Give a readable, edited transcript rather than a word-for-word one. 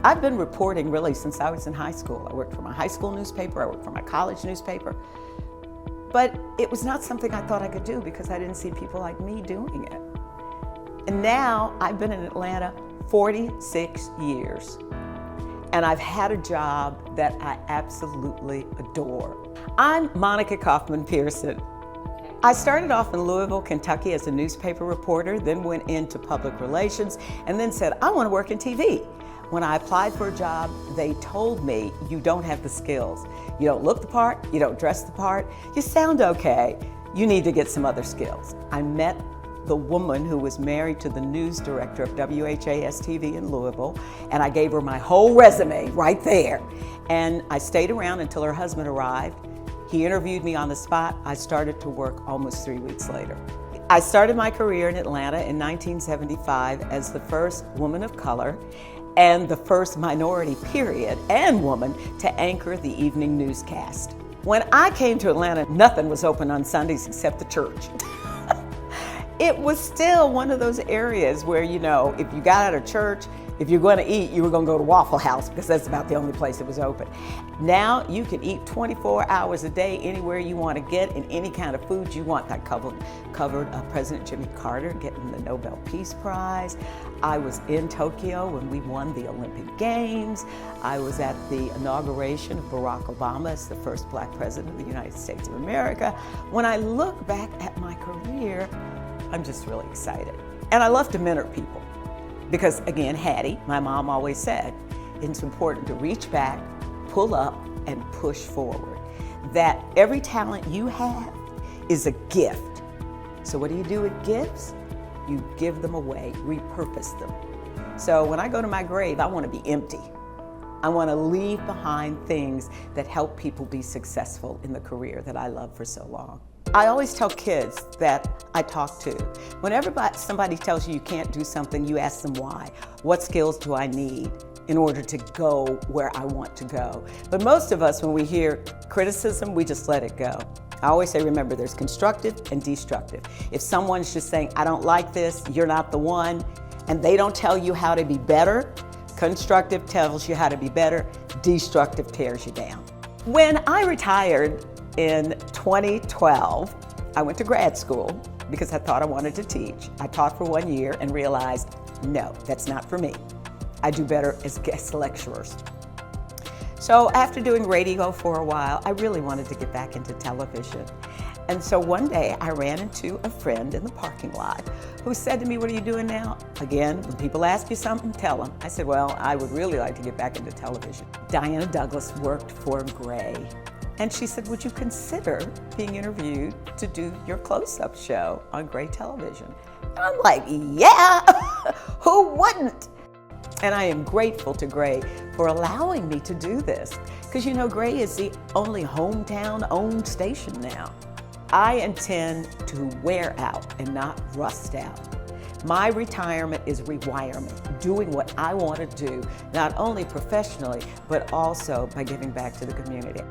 I've been reporting really since I was in high school. I worked for my high school newspaper, I worked for my college newspaper, but it was not something I thought I could do because I didn't see people like me doing it. And now I've been in Atlanta 46 years, and I've had a job that I absolutely adore. I'm Monica Pearson. I started off in Louisville, Kentucky as a newspaper reporter, then went into public relations, and then said, I want to work in TV. When I applied for a job, they told me, you don't have the skills. You don't look the part, you don't dress the part, you sound okay, you need to get some other skills. I met the woman who was married to the news director of WHAS-TV in Louisville, and I gave her my whole resume right there. And I stayed around until her husband arrived. He interviewed me on the spot. I started to work almost 3 weeks later. I started my career in Atlanta in 1975 as the first woman of color and the first minority period and woman to anchor the evening newscast. When I came to Atlanta, nothing was open on Sundays except the church. It was still one of those areas where, you know, if you got out of church, if you're going to eat, you were going to go to Waffle House because that's about the only place that was open. Now you can eat 24 hours a day anywhere you want to get and any kind of food you want. That covered President Jimmy Carter getting the Nobel Peace Prize. I was in Tokyo when we won the Olympic Games. I was at the inauguration of Barack Obama as the first Black president of the United States of America. When I look back at my career, I'm just really excited. And I love to mentor people. Because again, Hattie, my mom always said, it's important to reach back, pull up, and push forward. That every talent you have is a gift. So what do you do with gifts? You give them away, repurpose them. So when I go to my grave, I want to be empty. I want to leave behind things that help people be successful in the career that I love for so long. I always tell kids that I talk to, whenever somebody tells you you can't do something, you ask them why. What skills do I need in order to go where I want to go? But most of us, when we hear criticism, we just let it go. I always say, remember, there's constructive and destructive. If someone's just saying, I don't like this, you're not the one, and they don't tell you how to be better, constructive tells you how to be better, destructive tears you down. When I retired in 2012, I went to grad school because I thought I wanted to teach. I taught for 1 year and realized, no, that's not for me. I do better as guest lecturers. So after doing radio for a while, I really wanted to get back into television. And so one day I ran into a friend in the parking lot who said to me, what are you doing now? Again, when people ask you something, tell them. I said, well, I would really like to get back into television. Diana Douglas worked for Gray. And she said, would you consider being interviewed to do your close-up show on Gray Television? And I'm like, yeah, who wouldn't? And I am grateful to Gray for allowing me to do this. Because you know, Gray is the only hometown-owned station now. I intend to wear out and not rust out. My retirement is rewirement, doing what I want to do, not only professionally, but also by giving back to the community.